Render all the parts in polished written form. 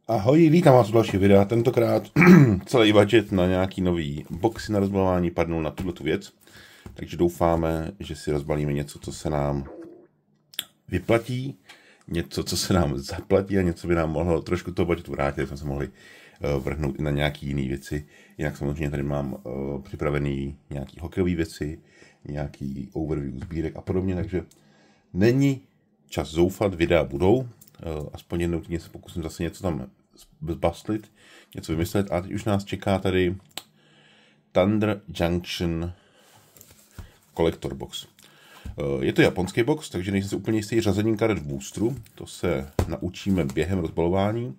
Ahoj, vítám vás u další videa. Tentokrát celý budget na nějaký nový boxy na rozbalování padnul na tuto věc. Takže doufáme, že si rozbalíme něco, co se nám vyplatí, něco, co se nám zaplatí a něco by nám mohlo trošku toho budgetu vrátit, aby jsme se mohli vrhnout i na nějaký jiné věci. Jinak samozřejmě tady mám připravený nějaký hokejové věci, nějaký overview sbírek a podobně, takže není čas zoufat, videa budou. Aspoň jednou týdně se pokusím zase něco tam zbastlit, něco vymyslet a teď už nás čeká tady Thunder Junction Collector Box. Je to japonský box, takže nejsem si úplně jistý řazením karet v boostru, to se naučíme během rozbalování.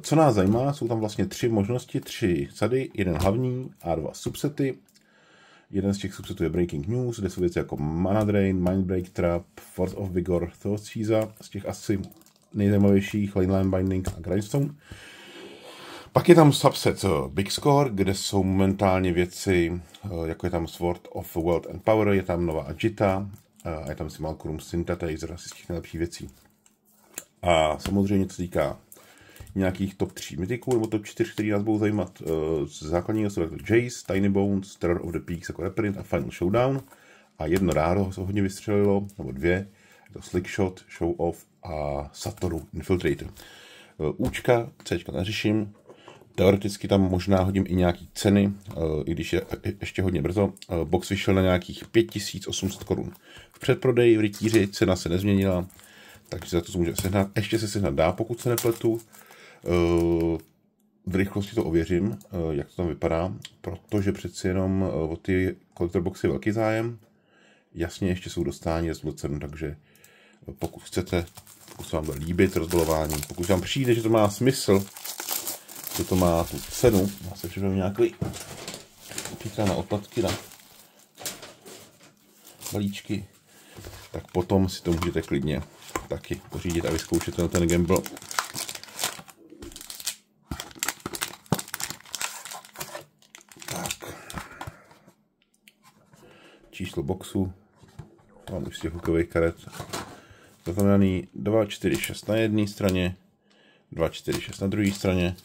Co nás zajímá, jsou tam vlastně tři možnosti, tři sady, jeden hlavní a dva subsety. Jeden z těch subsetů je Breaking News, kde jsou věci jako Mana Drain, Mindbreak Trap, Force of Vigor, Thoth Caesar, z těch asi nejzajímavějších Line Binding a Grindstone. Pak je tam subset Big Score, kde jsou momentálně věci, jako je tam Sword of Wealth and Power, je tam nová Agita, a je tam si Malcolm Synthetizer, asi z těch nejlepších věcí. A samozřejmě, co se týká nějakých top 3 mytiků, nebo top 4, který nás budou zajímat. Z základního jsou jako Jace, Tiny Bones, Terror of the Peaks jako reprint a Final Showdown. A jedno ráro se hodně vystřelilo, nebo dvě, je to Slickshot, Show Off a Satoru Infiltrator. Účka, Cčka neřeším, teoreticky tam možná hodím i nějaký ceny, i když je ještě hodně brzo. Box vyšel na nějakých 5800 korun. V předprodeji v rytíři cena se nezměnila, takže za to se může sehnat. Ještě se sehnat dá, pokud se nepletu. V rychlosti to ověřím, jak to tam vypadá, protože přeci jenom o ty collector boxy je velký zájem. Jasně, ještě jsou dostání z cenu, takže pokud chcete, pokud se vám bude líbit rozbalování, pokud vám přijde, že to má smysl, že to má tu cenu, má se všechno nějaký týká na odplatky, na balíčky, tak potom si to můžete klidně taky pořídit a vyzkoušet na ten gamble. Číslo boxu, mám už z těch hokejových karet, zaznamenaný 2, 4, 6 na jedné straně, 2, 4, 6 na druhé straně,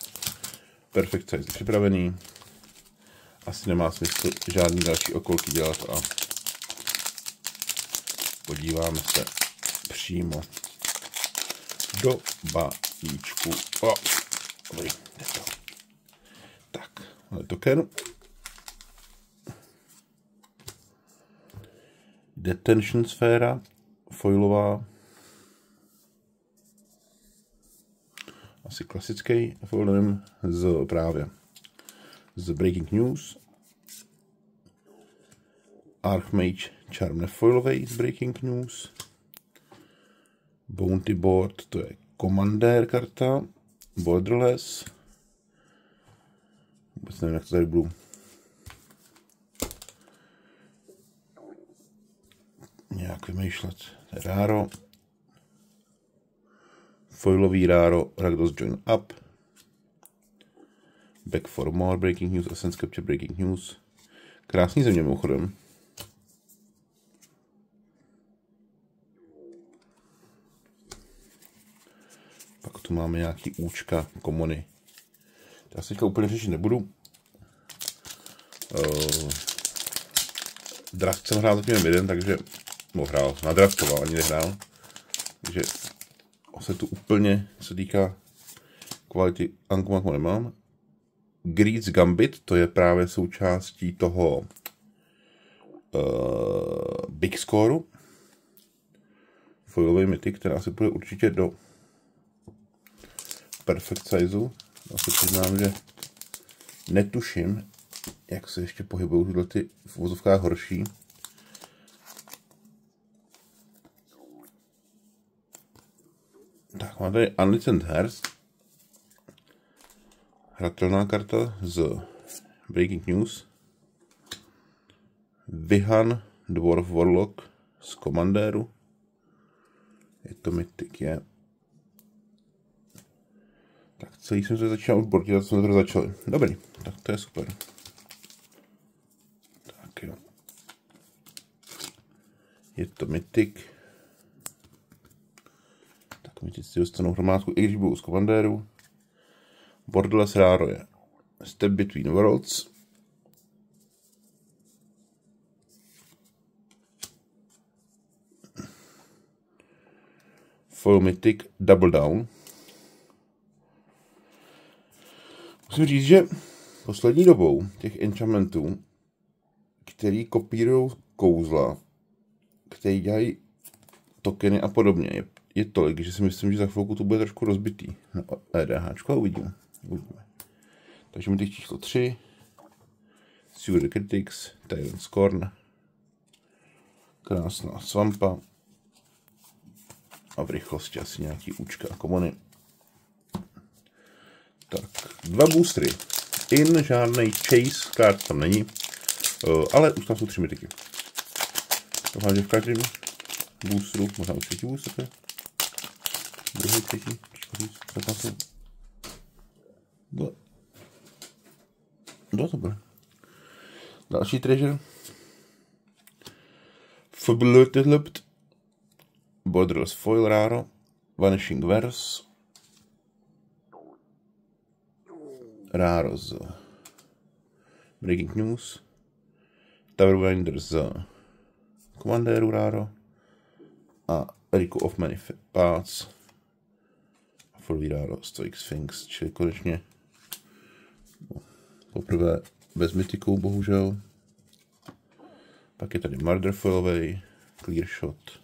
perfect size připravený, asi nemá smysl žádný další okolky dělat a podíváme se přímo do balíčku. Tak, ale token. Detention sféra, foilová, asi klasický foil, nevím, z Breaking News, Archmage Charm nefoilový z Breaking News, Bounty Board, to je Commander karta, Borderless, vůbec nevím, jak to tady budu nějak vymýšlet. To je ráro. Foilový ráro, Rakdos Join Up. Back for More, Breaking News, Essence Capture, Breaking News. Krásný země mimochodem. Pak tu máme nějaký účka, komony. Já se teďka úplně řešit nebudu. Draft jsem hrál zatím jeden, takže hrál, nadraftoval, ani nehrál. Takže se tu úplně, co týká kvality Ankumaku nemám. Greed's Gambit, to je právě součástí toho Big Scoreu. Foilový mytik, která se půjde určitě do perfect sizeu. Já se přiznám, že netuším, jak se ještě pohybují tyhle ty v vozovkách horší. Tak, mám tady Unlicensed Hearth. Hratelná karta z Breaking News. Vihan Dwarf Warlock z Commanderu. Je to mytik, je. Tak celý jsem se začal odbortit, a jsme to začali. Dobrý, tak to je super. Tak jo. Je to mytik. Tak mytici dostanou hromádku, i když budou z Commanderu. Borderless Raro je Step Between Worlds. Foil Mythic Double Down. Musím říct, že poslední dobou těch enchantmentů, který kopírují kouzla, který dělají tokeny a podobně, je tolik, že si myslím, že za chvilku to bude trošku rozbitý na EDHčko a uvidíme. Takže mi těch číslo 3, Sewer the Critics, Tyrant Scorn, krásná Svampa a v rychlosti asi nějaký účka a komony. Tak, 2 boostry. Žádnej chase card tam není, ale už tam jsou 3 mytiky. Doufám, že v každém boosteru, možná už 3 booster, druhý, třetí, čtvrtý, tak tam jsou 2 to bude. Další treasure. Fublutlpt, Borderless Foil Raro, Vanishing Verse, Raro z Breaking News, Towerwinder z Commanderu Raro a Riku of Many Paths a Foil Raro Stoic Sphinx, čili konečně poprvé bez mytiků, bohužel. Pak je tady Murder Foilovej, Clear Shot,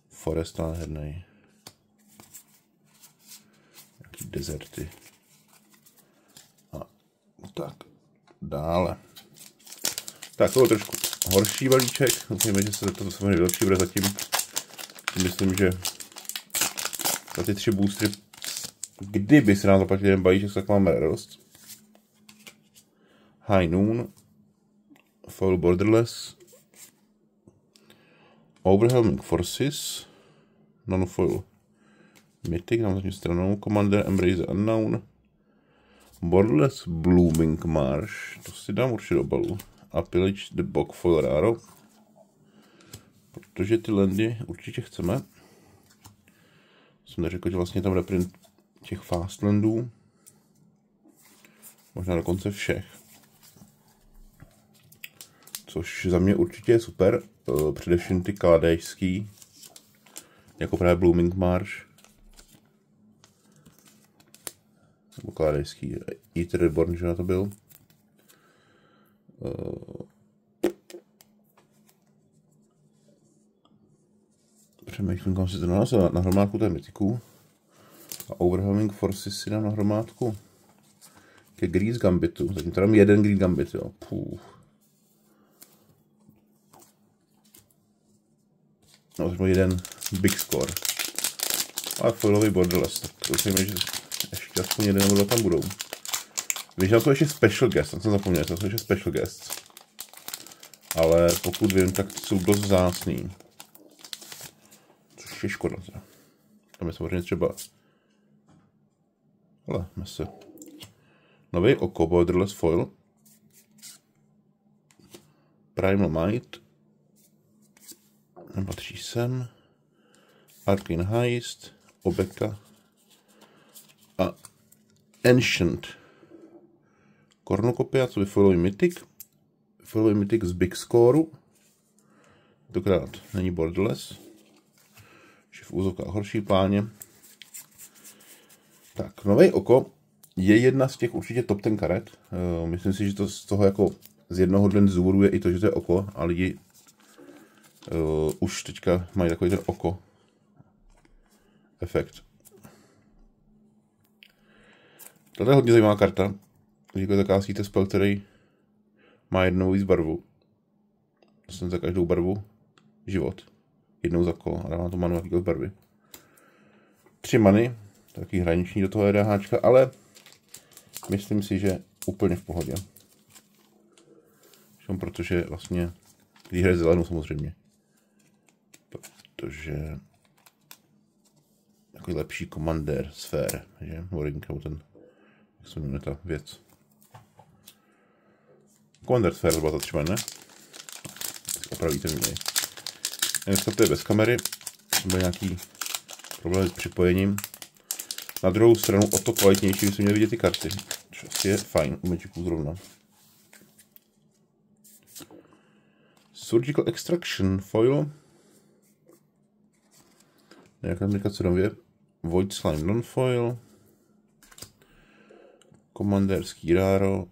Forest nádhernej, nějaký deserty a tak dále. Tak, to byl trošku horší balíček, doufejme, že se to samozřejmě vylepší, bude zatím. Myslím, že za ty 3 boostry, kdyby se nám zaplatil jeden balíček, tak máme radost. High Noon, Foil Borderless, Overwhelming Forces, Non-Foil Mythic, na zadní stranou, Commander Embrace the Unknown, Borderless Blooming Marsh, to si dám určitě do balu, a Pillage the Bog Foil Raro, protože ty landy určitě chceme. Jsem neřekl, že vlastně tam reprint těch Fastlandů, možná dokonce všech. Což za mě určitě je super, především ty kaladejský, jako právě Blooming Marsh, nebo kaladejský Ether Reborn, že na to byl. Přemýšlím, kam si to nalazil, na hromádku té mytiků. A Overwhelming Forces si dám na hromádku ke Grease Gambitu, zatím tady mám jeden Grease Gambit, jo. No, už jeden Big Score. Ale foilový Borderless, tak doufejme, že ještě aspoň jeden nebo 2 tam budou. Víš, na to ještě Special Guest, tam jsem zapomněl, to jsou ještě Special Guests. Ale pokud vím, tak jsou dost vzácný. Což je škoda. Tam je samozřejmě třeba... Ale, se. Nový oko Borderless Foil. Primal Might. Nepatří sem. Arcane Heist. Obeka. A Ancient. Cornucopia, co by Foilový Mythic. Foilový Mythic z Big Scoreu. Tentokrát není Borderless. Že v úzovkách horší pláně. Tak, nový oko je jedna z těch určitě top 10 karet. Myslím si, že to z toho jako z jednoho dne důvodu je i to, že to je oko a lidi už teďka mají takový ten oko efekt. Tohle je hodně zajímavá karta. Když zakázíte spell, který má jednou víc barvu. Dostane za každou barvu život. Jednou za kolo a dává to manu jakýkoliv barvy. 3 many, taky hraniční do toho EDHčka, ale myslím si, že úplně v pohodě. Protože vlastně, když hraje zelenou samozřejmě. Protože takový lepší komandér sfér, že? Warring, nebo ten, jak se jmenuje ta věc. Commander Sphere byla zatřeba, ne? Opravíte mi. Dneska to je bez kamery, byl nějaký problém s připojením, Na druhou stranu o to kvalitnější byste měli vidět ty karty. Což asi je fajn u Magiců zrovna. Surgical Extraction foil. Nějaká aplikace nově. Void Slime non-foil. Commanderský Raro.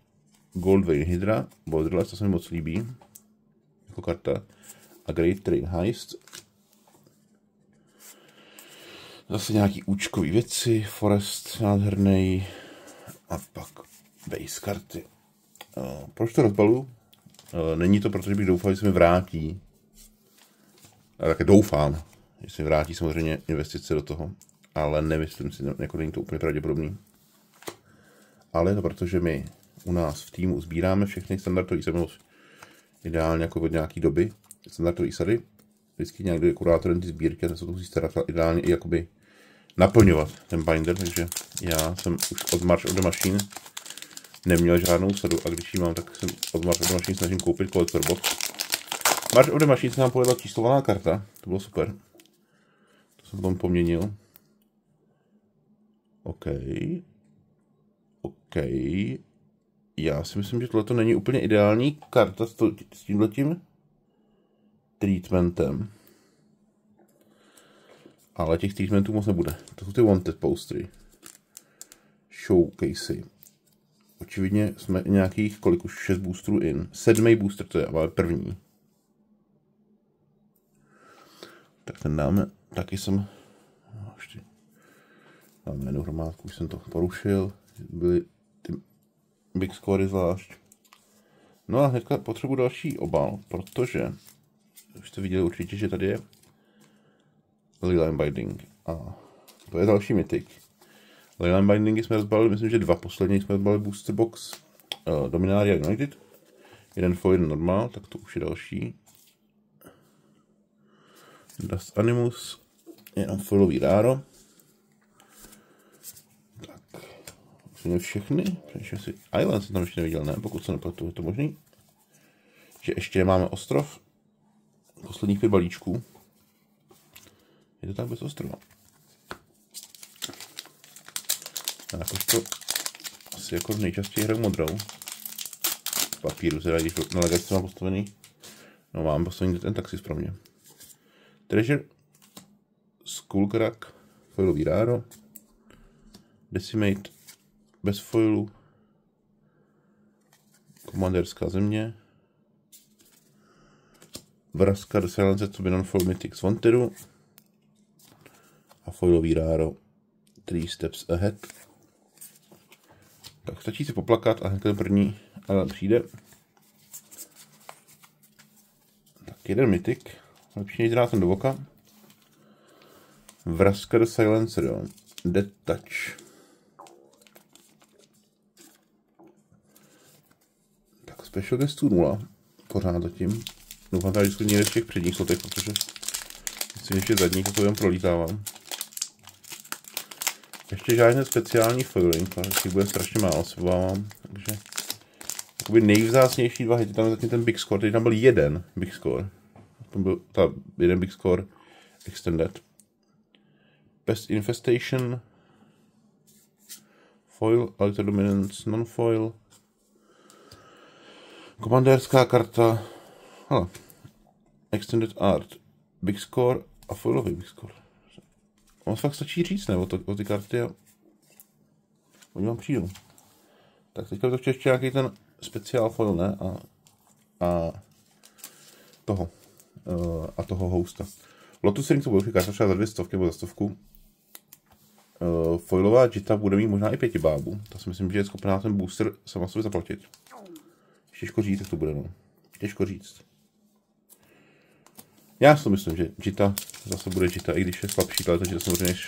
Goldvein Hydra. Borderless, to se mi moc líbí. Jako karta. A Great Train Heist. Zase nějaký účkový věci. Forest nádherný. A pak base karty. Proč to rozbalu? Není to, protože bych doufal, že se mi vrátí. A také doufám, že se mi vrátí samozřejmě investice do toho. Ale nemyslím si, jako není to úplně pravděpodobný. Ale je to proto, že my u nás v týmu sbíráme všechny standardové sady, ideálně jako od nějaký doby, standardové sady. Vždycky nějak jde kurátorem ty sbírky a ten se to musí starat ideálně i jakoby naplňovat ten binder, takže já jsem už od March of the Machine neměl žádnou sadu a když ji mám, tak jsem od March of the Machine snažím koupit Collector Box. March of the Machine se nám povedla číslovaná karta, to bylo super. To jsem potom poměnil. OK. Já si myslím, že tohle není úplně ideální karta s tímhletím treatmentem. Ale těch treatmentů moc nebude. To jsou ty wanted postery. Showcasey. Očividně jsme nějakých, kolik už 6 boosterů in. 7. booster to je, ale první. Tak ten dáme, taky jsem... Dáme jednu hromádku, už jsem to porušil. Byly ty big scory zvlášť. No a hnedka potřebuji další obal, protože už jste viděli určitě, že tady je Leyline Binding. A to je další mytik. Leyline Bindingy jsme rozbalili, myslím, že 2 poslední jsme rozbalili Booster Box Dominaria United. Jeden foil, jeden normál, tak to už je další. Dust Animus, jenom foilový Raro. Tak, myslím všechny. Přešel si Island jsem tam ještě neviděl, ne? Pokud se nepletu, je to možný. Že ještě máme ostrov. Posledních 5 balíčků. Je to tak bez ostrova. A jakožto asi jako nejčastěji hraju modrou. Papíru se když na legaci mám postavený. No mám postavený ten taxis pro mě. Treasure. Skullcrack. Foilový Raro. Decimate. Bez foilu. Commanderská země. Vraska do Silence, co by non-foil Mythic Wanteru. A foilový Raro 3 Steps Ahead. Tak stačí si poplakat a hned ten první přijde. Tak jeden Mythic. Lepší než dát ten do voka. Vraska do Silencer, jo. Dead Touch. Tak Special Gestů 0. Pořád zatím. Doufám, že vždycky někde v těch předních slotech, protože myslím, že zadních to jen prolítávám. Ještě žádný speciální foiling, ale si bude strašně málo, se obávám. Takže jakoby nejvzácnější 2 hity, tam je zatím ten Big Score, tady tam byl jeden Big Score. Tam byl jeden Big Score Extended. Pest Infestation. Foil, Alter Dominance, Non-Foil. Komandérská karta. Hele. Extended Art. Big Score a foilový Big Score. On fakt stačí říct, ne? O ty karty a oni vám přijdou. Tak teďka to ještě nějaký ten speciál foil, ne? A toho hosta. Lotus Ring to bude karta třeba za 200 nebo za 100. Foilová Jita bude mít možná i 5 bábů. To si myslím, že je schopná ten booster sama sobě zaplatit. Těžko říct, jak to bude, no. Těžko říct. Já si to myslím, že Jita zase bude Jita, i když je slabší, ale to Jita samozřejmě než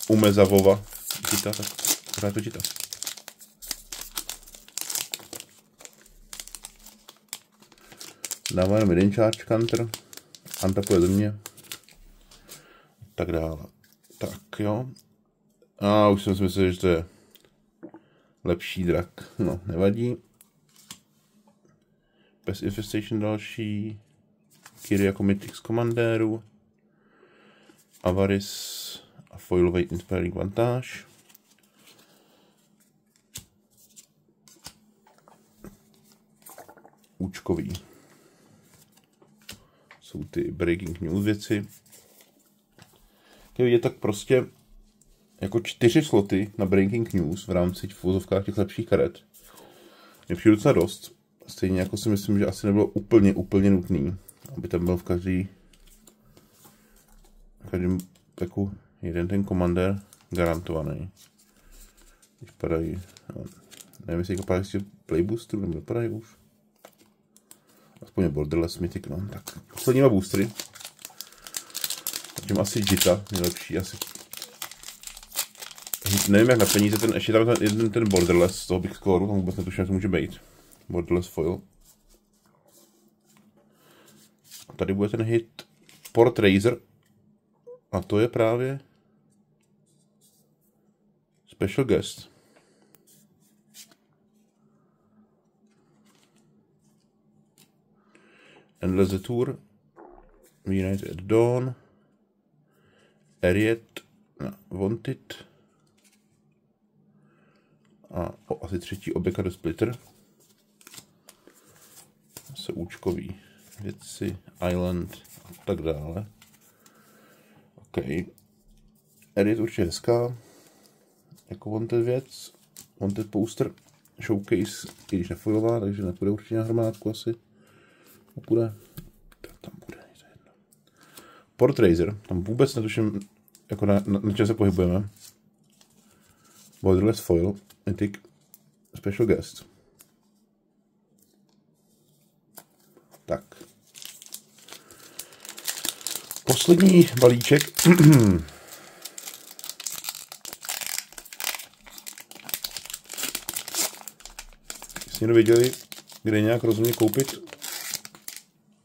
Umezavova Jita, tak pořád to Jita. Dáváme jeden charge counter, untapuje do mě, tak dále. Tak jo. A už jsem si myslel, že to je lepší drak. No, nevadí. Pest Infestation další. Kiri jako Mythic z Commandéru. Avaris a foilový Inspiring Vantage. Účkový. Jsou ty Breaking News věci. Jak vidět, tak prostě jako 4 sloty na Breaking News v rámci v vozovkách těch lepších karet. Mě přijde docela dost. Stejně jako si myslím, že asi nebylo úplně nutný, aby tam byl v každém taku jeden ten Commander garantovaný. Vypadají, nevím, jestli vypadají z playboosterů, nebo vypadají už. Aspoň je Borderless Mythic, no. Tak, poslední 2 boostery. Zatím asi Jita, nejlepší asi. Nevím jak na peníze, ještě tam ten Borderless z toho Big Scoreu, tam vůbec netuším, jak to může být. Borderless Foil. A tady bude ten hit Port Razor. A to je právě Special Guest. Endless the Tour. Reunited at Dawn. Ariet. Wanted. A asi 3. Obeka do Splitter. Se účkový věci, Island a tak dále. OK. Ariet určitě hezká. Jako Wanted věc. Wanted poster. Showcase, i když nefoilová, takže nepůjde určitě na hromádku asi. Nepůjde. Tam bude, to je jedno. Port Razor, tam vůbec netuším, jako na čem se pohybujeme. Borderless Foil, Mythic, Special Guest. Tak. Poslední balíček. Jestli někdo věděli, kde nějak rozumně koupit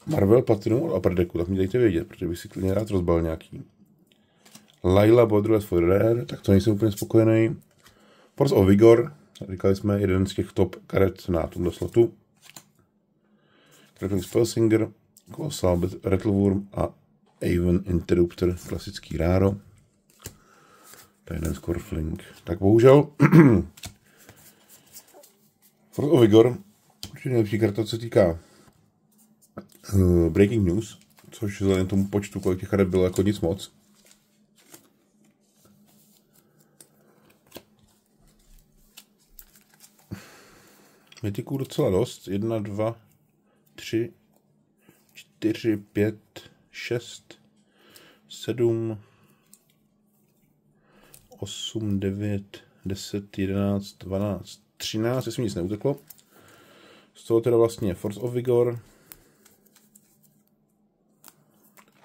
Marvel Platinum a Upper Decku, tak mi dejte vědět, protože bych si klidně rád rozbal nějaký. Layla Borderless for Rare, tak to nejsem úplně spokojený. Force of Vigor, říkali jsme, jeden z těch top karet na tomto slotu. Crackling Spellsinger, Colossal Rattleworm a Aven Interrupter, klasický ráro. To je jeden Scorfling. Tak bohužel Force of Vigor, určitě nejlepší karta, co se týká Breaking News, což vzhledem tomu počtu, kolik těch karet bylo, jako nic moc. Mythiců docela dost. 1, 2, 3, 4, 5, 6, 7, 8, 9, 10, 11, 12, 13, jestli mi nic neuteklo. Z toho teda vlastně Force of Vigor,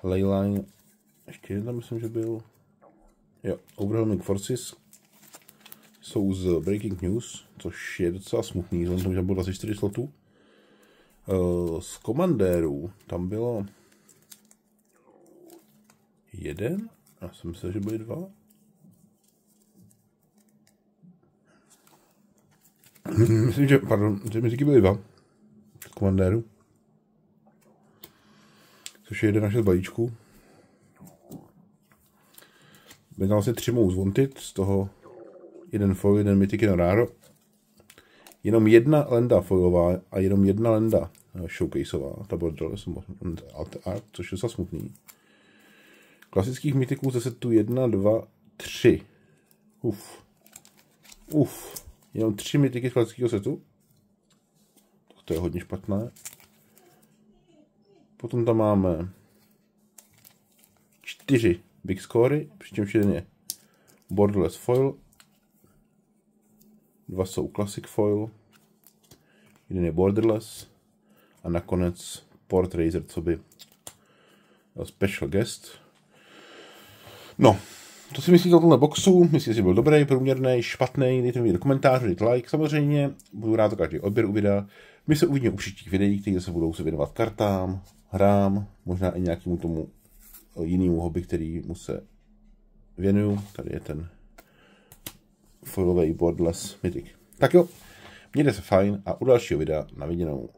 Leyline, ještě jeden tam myslím, že byl. Jo, Overwhelming Forces jsou z Breaking News, což je docela smutný, vzhledem k tomu, že tam bylo 24 slotů. Z Commandérů tam bylo jeden, já jsem myslel, že byly 2. Myslím, že, pardon, že mi byly 2 z Commandérů. Což je jeden naše z balíčků. Byly tam vlastně 3 Most Wanted, z toho jeden foil, jeden mythic, jeden raro. Jenom jedna lenda foilová a jenom jedna lenda showcaseová. Ta Borderless Art, což je docela smutný. Klasických mythiců ze setu 1, 2, 3. Jenom 3 mythiky z klasického setu. To je hodně špatné. Potom tam máme 4 Big Scory, přičemž jeden je Borderless Foil. 2 jsou Classic Foil. Jeden je Borderless. A nakonec Port Razor, co by Special Guest. No, to si myslíte o tomhle boxu? Myslíte, že byl dobrý, průměrný, špatný? Dejte mi do komentářů, dejte like. Samozřejmě budu rád za každý odběr u videa. My se uvidíme u příštích videí, které se budou se věnovat kartám, hrám, možná i nějakému tomu jinému hobby, který mu se věnuju. Tady je ten foilový Borderless Mythic. Tak jo, mějte se fajn a u dalšího videa na viděnou.